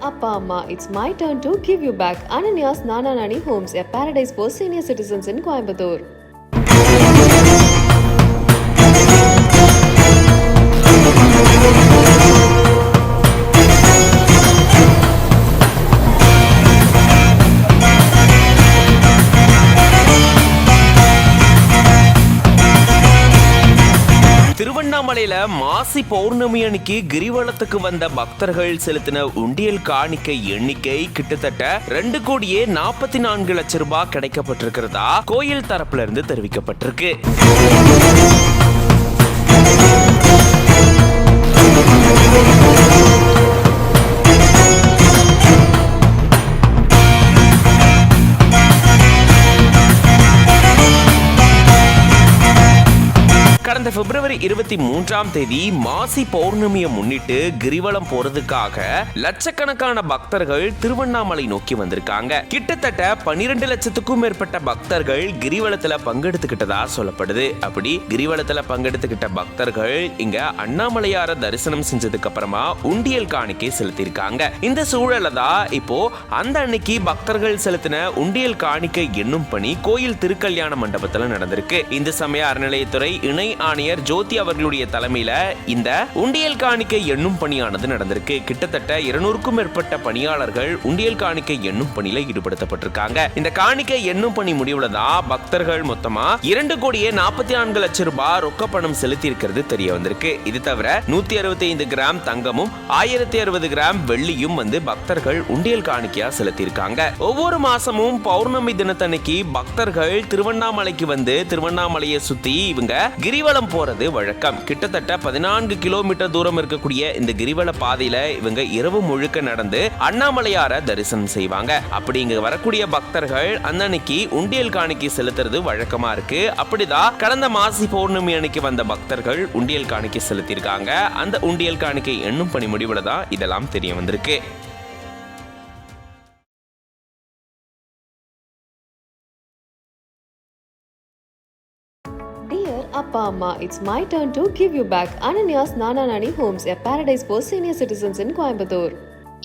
Appa Amma, it's my turn to give you back. Ananya's Nana Nani Homes, a paradise for senior citizens in Coimbatore. திருவண்ணாமலையில மாசி பௌர்ணமி அன்னைக்கு கிரிவலத்துக்கு வந்த பக்தர்கள் செலுத்தின உண்டியல் காணிக்கை எண்ணிக்கை கிட்டத்தட்ட 2,44 லட்சம் ரூபாய் கிடைக்கப்பட்டிருக்கிறதா கோயில் தரப்புல இருந்து தெரிவிக்கப்பட்டிருக்கு. கடந்த பிப்ரவரி 23ஆம் தேதி மாசி பௌர்ணமியை முன்னிட்டு கிரிவலம் போறதுக்காக லட்சக்கணக்கான பக்தர்கள் திருவண்ணாமலை நோக்கி வந்திருக்காங்க. கிட்டத்தட்ட 12 லட்சத்துக்கும் மேற்பட்ட பக்தர்கள் கிரிவலத்துல பங்கெடுத்துக்கிட்டதா சொல்லப்படுது. அப்படி கிரிவலத்துல பங்கெடுத்துக்கிட்ட பக்தர்கள் இங்க அண்ணாமலையார தரிசனம் செஞ்சதுக்கு அப்புறமா உண்டியல் காணிக்கை செலுத்திருக்காங்க. இந்த சூழல தான் இப்போ அந்த அன்னைக்கு பக்தர்கள் செலுத்தின உண்டியல் காணிக்கை எண்ணும் பணி கோயில் திருக்கல்யாண மண்டபத்துல நடந்திருக்கு. இந்து சமய அறநிலையத்துறை இணை ஆணையர் ஜோதி அவர்களுடைய தலைமையில இந்த உண்டியல் காணிக்கை எண்ணும் பணியானது நடந்திருக்கு. கிட்டத்தட்ட 200க்கும் மேற்பட்ட பணியாளர்கள் உண்டியல் காணிக்கை எண்ணும் பணியில ஈடுபடுத்தப்பட்டிருக்காங்க. இந்த காணிக்கை எண்ணும் பணி முடிவுல தான் பக்தர்கள் மொத்தமா 2,44 லட்சம் ரூபாய் ரொக்க பணம் செலுத்தி இருக்கிறது தெரிய வந்திருக்கு. இது தவிர 165 கிராம் தங்கமும் 1060 கிராம் வெள்ளியும் பக்தர்கள் உண்டியல் காணிக்கையா செலுத்தியிருக்காங்க. ஒவ்வொரு மாசமும் பௌர்ணமி தினத்தன்னைக்கு பக்தர்கள் திருவண்ணாமலைக்கு வந்து திருவண்ணாமலையை சுத்தி இவங்க கிரிவலம் போறது வழக்கம். கிட்டத்தட்ட 14 கிலோமீட்டர் தூரம் இருக்கக்கூடிய இந்த கிரிவல பாதையில இவங்க இரவு முழுக்க நடந்து அண்ணாமலையார தரிசனம் செய்வாங்க. அப்படி இங்க வரக்கூடிய பக்தர்கள் அன்னைக்கு உண்டியல் காணிக்கை செலுத்துறது வழக்கமா இருக்கு. அப்படிதான் கடந்த மாசி பௌர்ணமி அன்னைக்கு வந்த பக்தர்கள் உண்டியல் காணிக்கை செலுத்தியிருக்காங்க. அந்த உண்டியல் காணிக்கை எண்ணும் பணி முடிவுல தான் இதெல்லாம் தெரிய வந்திருக்கு. Dear Appa Amma, it's my turn to give you back. Ananya's Nana Nani Homes, a paradise for senior citizens in Coimbatore.